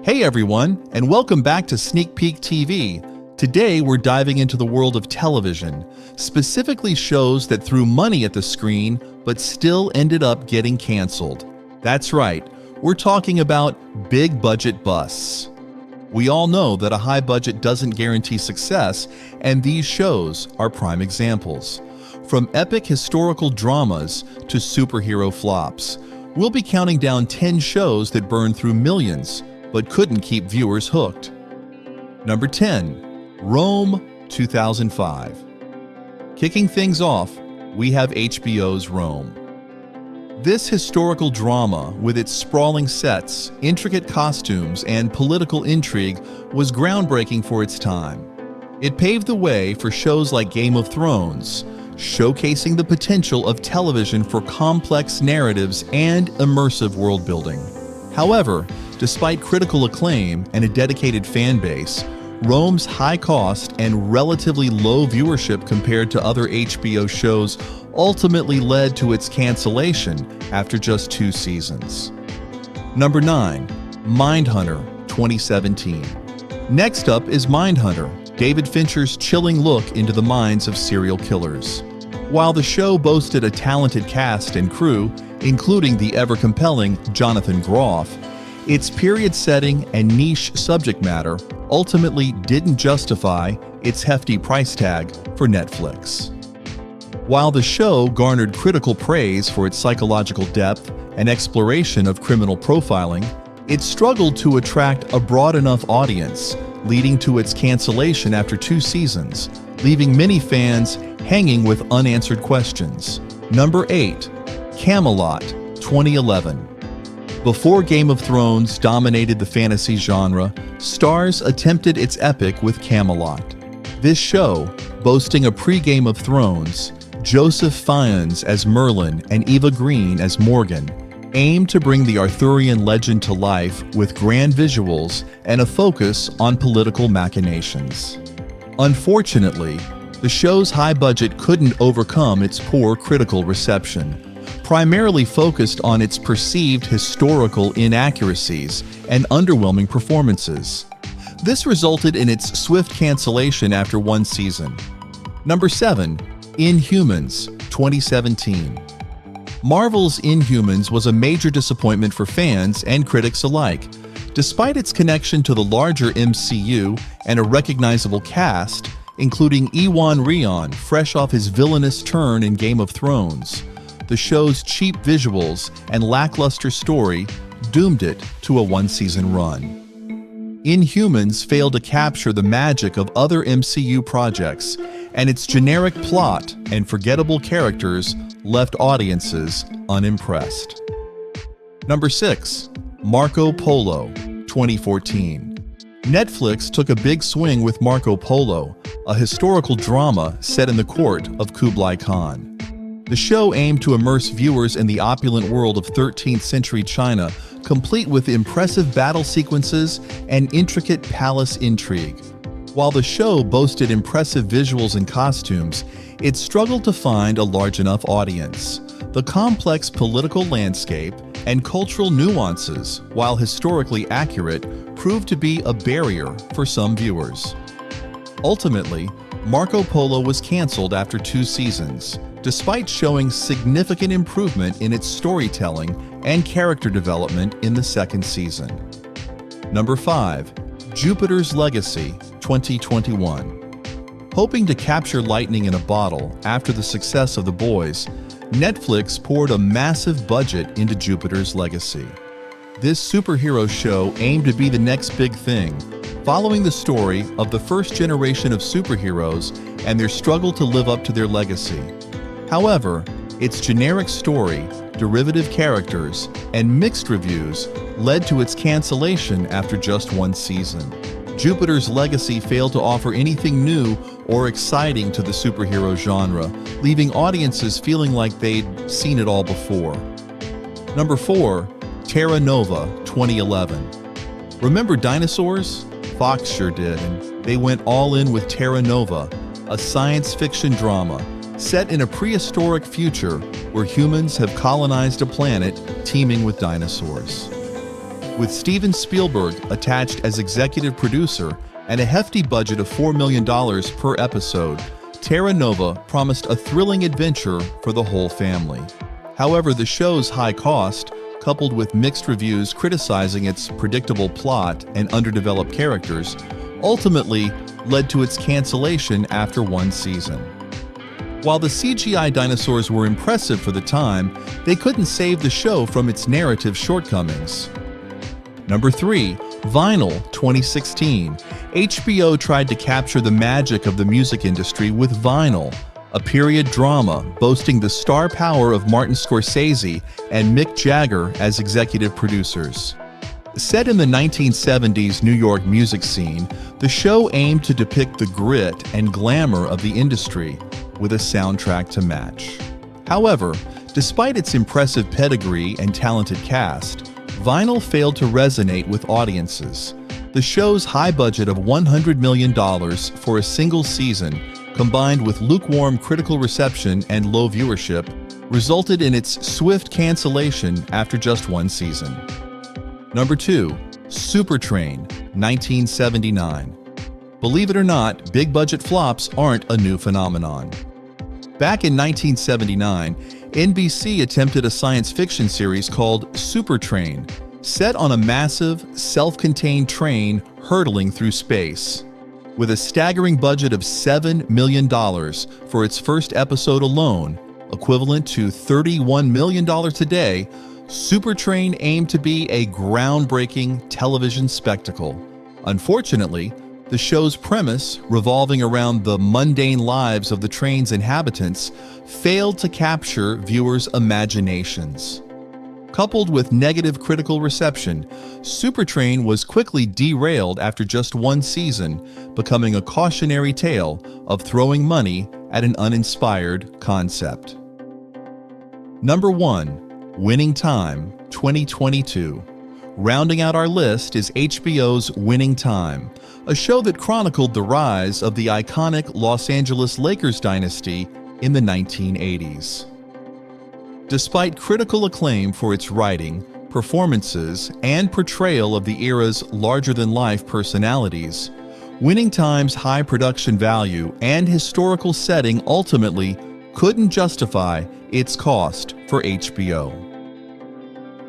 Hey everyone, and welcome back to Sneak Peek TV. Today we're diving into the world of television, specifically shows that threw money at the screen but still ended up getting canceled. That's right, we're talking about big budget busts. We all know that a high budget doesn't guarantee success, and these shows are prime examples. From epic historical dramas to superhero flops, we'll be counting down 10 shows that burned through millions but couldn't keep viewers hooked. Number 10, Rome 2005. Kicking things off, we have HBO's Rome. This historical drama, with its sprawling sets, intricate costumes, and political intrigue, was groundbreaking for its time. It paved the way for shows like Game of Thrones, showcasing the potential of television for complex narratives and immersive world-building. However, despite critical acclaim and a dedicated fan base, Rome's high cost and relatively low viewership compared to other HBO shows ultimately led to its cancellation after just 2 seasons. Number 9, Mindhunter 2017. Next up is Mindhunter, David Fincher's chilling look into the minds of serial killers. While the show boasted a talented cast and crew, including the ever-compelling Jonathan Groff, its period setting and niche subject matter ultimately didn't justify its hefty price tag for Netflix. While the show garnered critical praise for its psychological depth and exploration of criminal profiling, it struggled to attract a broad enough audience, leading to its cancellation after 2 seasons, leaving many fans hanging with unanswered questions. Number 8, Camelot 2011. Before Game of Thrones dominated the fantasy genre, Starz attempted its epic with Camelot. This show, boasting a pre-Game of Thrones, Joseph Fiennes as Merlin and Eva Green as Morgan, aimed to bring the Arthurian legend to life with grand visuals and a focus on political machinations. Unfortunately, the show's high budget couldn't overcome its poor critical reception, primarily focused on its perceived historical inaccuracies and underwhelming performances. This resulted in its swift cancellation after 1 season. Number 7, Inhumans 2017. Marvel's Inhumans was a major disappointment for fans and critics alike. Despite its connection to the larger MCU and a recognizable cast, including Ewan Rion, fresh off his villainous turn in Game of Thrones, the show's cheap visuals and lackluster story doomed it to a 1-season run. Inhumans failed to capture the magic of other MCU projects, and its generic plot and forgettable characters left audiences unimpressed. Number 6, Marco Polo 2014. Netflix took a big swing with Marco Polo, a historical drama set in the court of Kublai Khan. The show aimed to immerse viewers in the opulent world of 13th century China, complete with impressive battle sequences and intricate palace intrigue. While the show boasted impressive visuals and costumes, it struggled to find a large enough audience. The complex political landscape and cultural nuances, while historically accurate, proved to be a barrier for some viewers. Ultimately, Marco Polo was canceled after 2 seasons, despite showing significant improvement in its storytelling and character development in the 2nd season. Number 5, Jupiter's Legacy 2021. Hoping to capture lightning in a bottle after the success of The Boys, Netflix poured a massive budget into Jupiter's Legacy. This superhero show aimed to be the next big thing, following the story of the first generation of superheroes and their struggle to live up to their legacy. However, its generic story, derivative characters, and mixed reviews led to its cancellation after just 1 season. Jupiter's Legacy failed to offer anything new or exciting to the superhero genre, leaving audiences feeling like they'd seen it all before. Number 4, Teranova 2011. Remember dinosaurs? Fox sure did, and they went all in with Teranova, a science fiction drama set in a prehistoric future where humans have colonized a planet teeming with dinosaurs. With Steven Spielberg attached as executive producer and a hefty budget of $4 million per episode, Teranova promised a thrilling adventure for the whole family. However, the show's high cost, coupled with mixed reviews criticizing its predictable plot and underdeveloped characters, ultimately led to its cancellation after one season. While the CGI dinosaurs were impressive for the time, they couldn't save the show from its narrative shortcomings. Number 3. Vinyl 2016. HBO tried to capture the magic of the music industry with Vinyl, a period drama boasting the star power of Martin Scorsese and Mick Jagger as executive producers. Set in the 1970s New York music scene, the show aimed to depict the grit and glamour of the industry with a soundtrack to match. However, despite its impressive pedigree and talented cast, Vinyl failed to resonate with audiences. The show's high budget of $100 million for a single season, combined with lukewarm critical reception and low viewership, resulted in its swift cancellation after just one season. Number 2. Supert Train, 1979. Believe it or not, big-budget flops aren't a new phenomenon. Back in 1979, NBC attempted a science fiction series called Supert Train, set on a massive, self-contained train hurtling through space. With a staggering budget of $7 million for its first episode alone, equivalent to $31 million today, Supert Train aimed to be a groundbreaking television spectacle. Unfortunately, the show's premise, revolving around the mundane lives of the train's inhabitants, failed to capture viewers' imaginations. Coupled with negative critical reception, Supert Train was quickly derailed after just one season, becoming a cautionary tale of throwing money at an uninspired concept. Number 1. Winning Time 2022. Rounding out our list is HBO's Winning Time, a show that chronicled the rise of the iconic Los Angeles Lakers dynasty in the 1980s. Despite critical acclaim for its writing, performances, and portrayal of the era's larger-than-life personalities, Winning Time's high production value and historical setting ultimately couldn't justify its cost for HBO.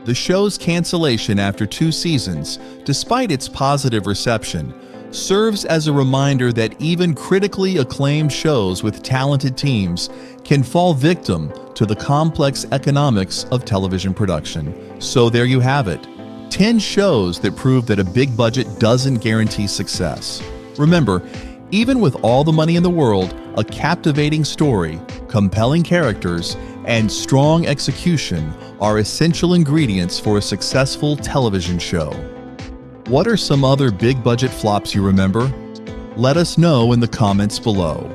The show's cancellation after 2 seasons, despite its positive reception, serves as a reminder that even critically acclaimed shows with talented teams can fall victim to the complex economics of television production. So there you have it, 10 shows that prove that a big budget doesn't guarantee success. Remember, even with all the money in the world, a captivating story, compelling characters, and strong execution are essential ingredients for a successful television show. What are some other big budget flops you remember? Let us know in the comments below.